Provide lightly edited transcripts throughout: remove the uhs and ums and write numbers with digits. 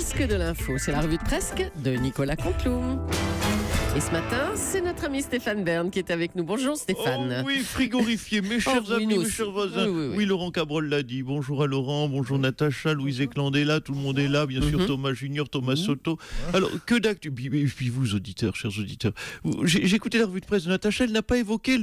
Presque de l'info, c'est la revue de Presque de Nicolas Canteloup. Et ce matin, c'est notre ami Stéphane Bern qui est avec nous. Bonjour Stéphane. Oh oui, frigorifié, mes chers amis, mes chers voisins. Oui, Laurent Cabrol l'a dit. Bonjour à Laurent, bonjour Natacha, Louise Écland est là, tout le monde est là, bien sûr Thomas Junior, Thomas Soto. Alors, que d'actu, puis vous auditeurs, chers auditeurs, j'ai écouté la revue de presse de Natacha, elle n'a pas évoqué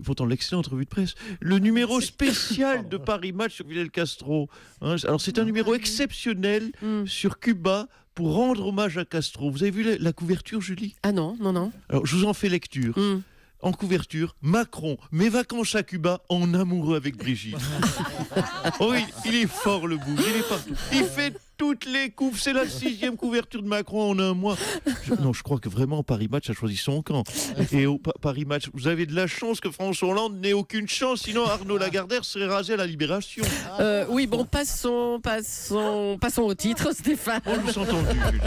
pourtant l'excellente revue de presse, le numéro spécial de Paris Match sur Fidel Castro. Hein, alors c'est un numéro exceptionnel sur Cuba, pour rendre hommage à Castro. Vous avez vu la couverture, Julie ? Ah non. Alors, je vous en fais lecture. En couverture, Macron, mes vacances à Cuba, en amoureux avec Brigitte. Oh, il est fort, le bout. Il est partout. Il fait toutes les couves. C'est la 6e couverture de Macron en un mois. Je crois que vraiment, Paris Match a choisi son camp. Et au Paris Match, vous avez de la chance que François Hollande n'ait aucune chance. Sinon, Arnaud Lagardère serait rasé à la Libération. Oui, bon, passons au titre, Stéphane. On vous entendu, Julie.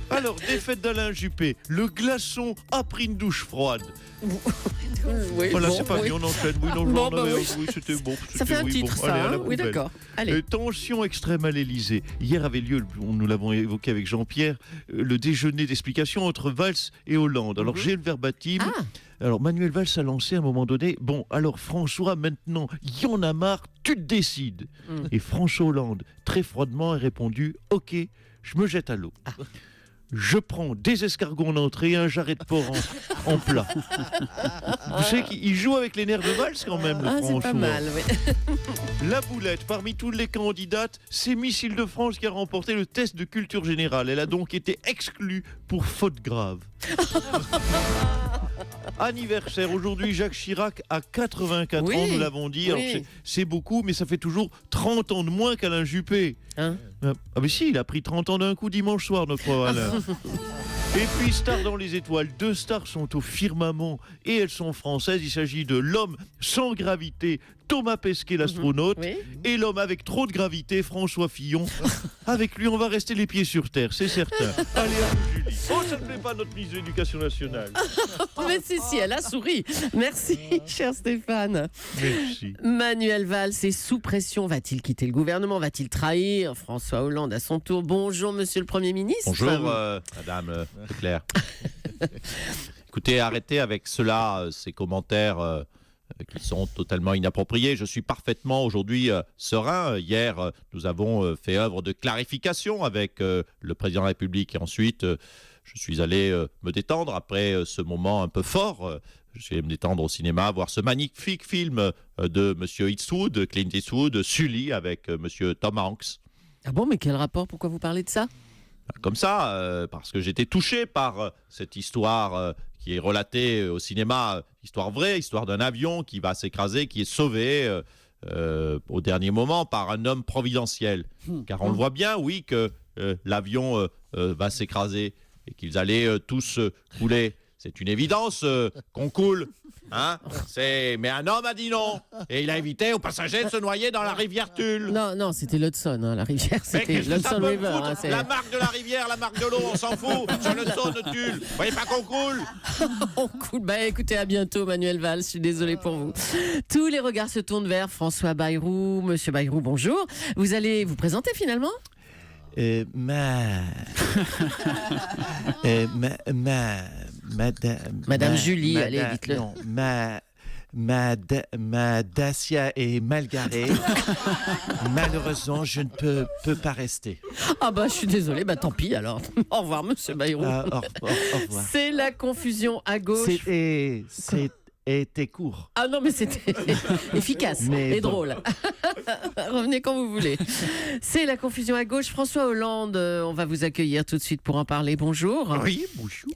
Alors, défaite d'Alain Juppé. Le glaçon a pris une douche froide. Oui, voilà, bon, c'est pas oui. bien, on enchaîne. Oui, non, Bon, bah oui. oui, c'était bon. Ça fait un titre, bon. ça. Allez, à la Oui, poubelle. d'accord. Allez. Tension extrême à l'Élysée. Hier avait lieu, nous l'avons évoqué avec Jean-Pierre, le déjeuner d'explication entre Valls et Hollande. Alors, j'ai le verbatim. Alors, Manuel Valls a lancé à un moment donné, bon, alors François, maintenant, il y en a marre, tu te décides. Et François Hollande, très froidement, a répondu, ok, je me jette à l'eau. Je prends des escargots en entrée et un jarret de porc en plat. Vous savez qu'il joue avec les nerfs de Valls quand même, le François. C'est pas mal, oui. La boulette, parmi toutes les candidates, c'est Miss Île-de-France qui a remporté le test de culture générale. Elle a donc été exclue pour faute grave. Anniversaire, aujourd'hui Jacques Chirac a 84 ans, nous l'avons dit. Alors, c'est beaucoup, mais ça fait toujours 30 ans de moins qu'Alain Juppé. Mais si, il a pris 30 ans d'un coup dimanche soir, notre Alain. Et puis, star dans les étoiles, 2 stars sont au firmament et elles sont françaises. Il s'agit de l'homme sans gravité, Thomas Pesquet, l'astronaute, et l'homme avec trop de gravité, François Fillon. Avec lui, on va rester les pieds sur terre, c'est certain. Allez, à vous, Julie. Oh, ça ne plaît pas notre ministre de l'Éducation nationale. Mais si, elle a souri. Merci, cher Stéphane. Merci. Manuel Valls est sous pression. Va-t-il quitter le gouvernement ? Va-t il trahir François Hollande à son tour ? Bonjour, monsieur le Premier ministre. Bonjour, madame Leclerc. Écoutez, arrêtez avec cela, ces commentaires qui sont totalement inappropriés. Je suis parfaitement aujourd'hui serein. Hier, nous avons fait œuvre de clarification avec le président de la République et ensuite, je suis allé me détendre après ce moment un peu fort. Je suis allé me détendre au cinéma, voir ce magnifique film de Monsieur Eastwood, Clint Eastwood, Sully avec Monsieur Tom Hanks. Ah bon, mais quel rapport ? Pourquoi vous parlez de ça ? Comme ça, parce que j'étais touché par cette histoire qui est relatée au cinéma, histoire vraie, histoire d'un avion qui va s'écraser, qui est sauvé au dernier moment par un homme providentiel. Car on le voit bien, oui, que l'avion va s'écraser et qu'ils allaient tous couler. C'est une évidence qu'on coule. Hein, mais un homme a dit non. Et il a évité aux passagers de se noyer dans la rivière Tulle. Non, c'était l'Hudson, la rivière. C'était l'Hudson River. La marque de la rivière, la marque de l'eau, on s'en fout. C'est l'Hudson de Tulle. Vous voyez pas qu'on coule? On coule. Écoutez, à bientôt, Manuel Valls. Je suis désolée pour vous. Tous les regards se tournent vers François Bayrou. Monsieur Bayrou, bonjour. Vous allez vous présenter finalement ? Madame Julie, allez, dites-le. Non, ma Dacia est mal garée. Malheureusement, je ne peux pas rester. Ah je suis désolée, tant pis alors. Au revoir, monsieur Bayrou. Au revoir. C'est la confusion à gauche. C'était court. Ah non, mais c'était efficace et drôle. Revenez quand vous voulez. C'est la confusion à gauche. François Hollande, on va vous accueillir tout de suite pour en parler. Bonjour. Oui, bonjour.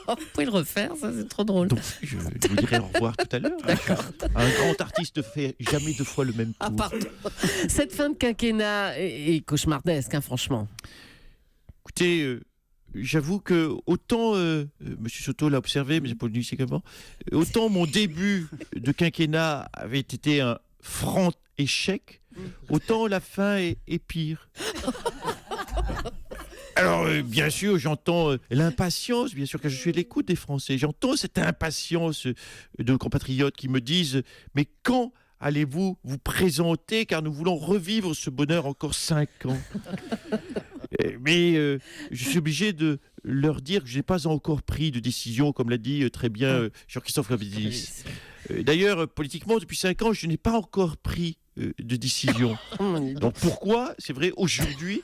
Vous pouvez le refaire, ça c'est trop drôle. Donc, je vous dirai au revoir tout à l'heure. D'accord. Un grand artiste fait jamais 2 fois le même tour. Pardon. Cette fin de quinquennat est cauchemardesque, franchement. Écoutez, j'avoue que autant, Monsieur Soto l'a observé, mais j'ai pas le nuit comment, autant mon début de quinquennat avait été un franc échec, autant la fin est pire. Alors, bien sûr, j'entends l'impatience, bien sûr que je suis à l'écoute des Français. J'entends cette impatience de compatriotes qui me disent « Mais quand allez-vous vous présenter, car nous voulons revivre ce bonheur encore 5 ans. Mais je suis obligé de leur dire que je n'ai pas encore pris de décision, comme l'a dit très bien Jean-Christophe Cambadélis. D'ailleurs, politiquement, depuis 5 ans, je n'ai pas encore pris de décision. Donc pourquoi, c'est vrai, aujourd'hui,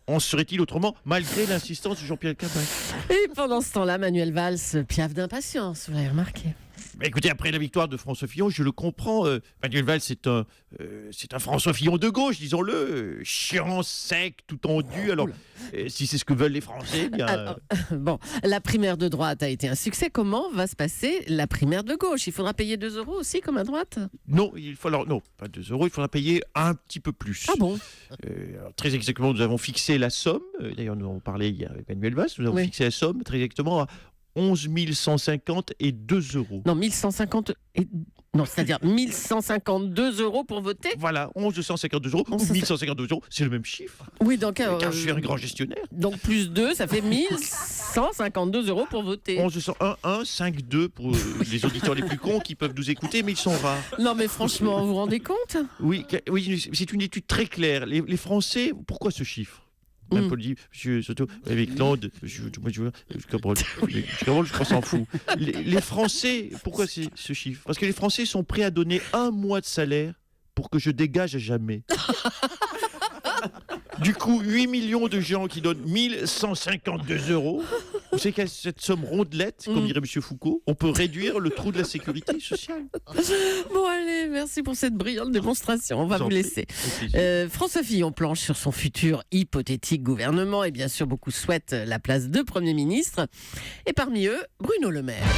en serait-il autrement, malgré l'insistance de Jean-Pierre Cabin? Et pendant ce temps-là, Manuel Valls piaffe d'impatience, vous l'avez remarqué. Écoutez, après la victoire de François Fillon, je le comprends. Manuel Valls, c'est un François Fillon de gauche, disons-le, chiant, sec, tout tendu. Alors, si c'est ce que veulent les Français, bien. Alors, bon, la primaire de droite a été un succès. Comment va se passer la primaire de gauche? Il faudra payer 2 € aussi, comme à droite? Non, non, pas 2 €. Il faudra payer un petit peu plus. Ah bon? Alors, très exactement, nous avons fixé la somme. D'ailleurs, nous en avons parlé hier avec Manuel Valls. Nous avons fixé la somme très exactement à 11 150 et 2 €. Non, 1150 et... Non, c'est-à-dire 1152 € pour voter. Voilà, 1152 € ou 1152 €, c'est le même chiffre. Oui, donc... car je suis un grand gestionnaire. Donc plus 2, ça fait 1152 € pour voter. 115152 pour les auditeurs les plus cons qui peuvent nous écouter, mais ils sont rares. Non, mais franchement, vous vous rendez compte? Oui, c'est une étude très claire. Les Français, pourquoi ce chiffre? Même Paul dit, monsieur Soto, avec Claude, je s'en fout. Les Français, pourquoi c'est ce chiffre? Parce que les Français sont prêts à donner 1 mois de salaire pour que je dégage à jamais. Du coup, 8 millions de gens qui donnent 1152 €. Vous savez qu'à cette somme rondelette, comme dirait M. Foucault, on peut réduire le trou de la sécurité sociale. Bon, allez, merci pour cette brillante démonstration. On va vous laisser. François Fillon planche sur son futur hypothétique gouvernement et bien sûr, beaucoup souhaitent la place de Premier ministre. Et parmi eux, Bruno Le Maire. Ah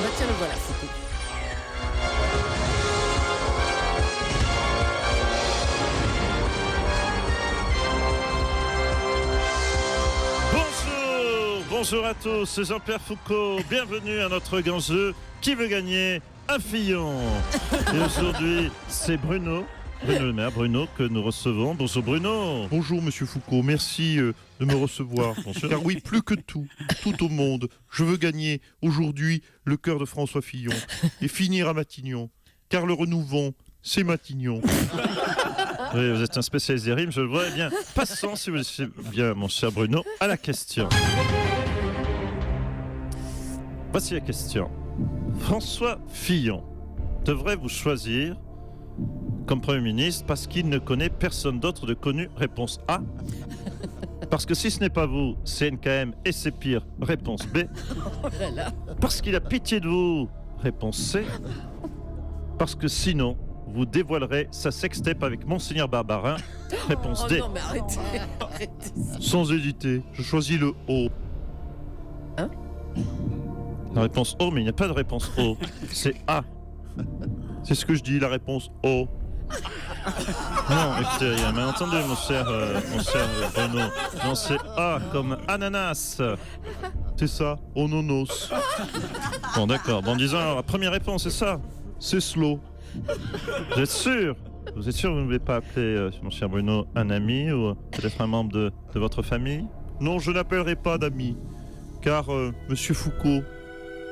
bah tiens, le voilà, Foucault. Bonjour à tous, c'est Jean-Pierre Foucault. Bienvenue à notre grand jeu Qui veut gagner un Fillon. Et aujourd'hui, c'est Bruno Le Maire, que nous recevons. Bonjour Bruno. Bonjour Monsieur Foucault, merci de me recevoir. Car oui, plus que tout au monde, je veux gagner aujourd'hui le cœur de François Fillon et finir à Matignon. Car le renouveau, c'est Matignon. Oui, vous êtes un spécialiste des rimes, je le vois. Eh bien, passons, si vous le bien, mon cher Bruno, à la question. Voici la question. François Fillon devrait-vous choisir comme Premier ministre parce qu'il ne connaît personne d'autre de connu? Réponse A. Parce que si ce n'est pas vous, c'est NKM et c'est pire. Réponse B. Parce qu'il a pitié de vous. Réponse C. Parce que sinon, vous dévoilerez sa sextape avec Monseigneur Barbarin. Réponse D. Non, mais arrêtez. Sans hésiter, je choisis le O. Hein? La réponse O, mais il n'y a pas de réponse O. C'est A. C'est ce que je dis, la réponse O. Non, écoutez, il y a un malentendu, mon cher Bruno. Non, c'est A comme ananas. C'est ça, ononos. Bon, d'accord. Bon, disons alors, la première réponse, c'est ça. C'est slow. Vous êtes sûr? Vous êtes sûr que vous ne voulez pas appeler, mon cher Bruno, un ami ou peut-être un membre de votre famille? Non, je n'appellerai pas d'amis. Car, Monsieur Foucault,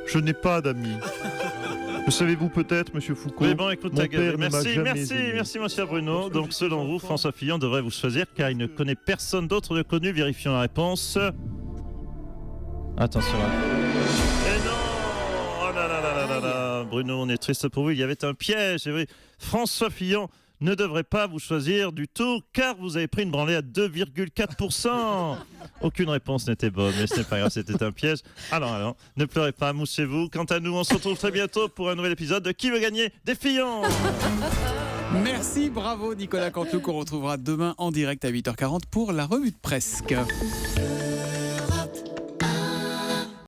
je n'ai pas d'amis. Le savez-vous peut-être, Monsieur Foucault? Oui, bon, écoute, merci, mon cher Bruno. Donc, selon vous, François Fillon devrait vous choisir car il ne connaît personne d'autre de connu. Vérifions la réponse. Attention. Et non! Oh là là là là là! Bruno, on est triste pour vous. Il y avait un piège. Et oui, François Fillon ne devrait pas vous choisir du tout car vous avez pris une branlée à 2,4%. Aucune réponse n'était bonne, mais ce n'est pas grave, c'était un piège. Alors, ne pleurez pas, moussez-vous. Quant à nous, on se retrouve très bientôt pour un nouvel épisode de Qui veut gagner des Fillons. Merci, bravo Nicolas Canteloup, qu'on retrouvera demain en direct à 8h40 pour la revue de presse.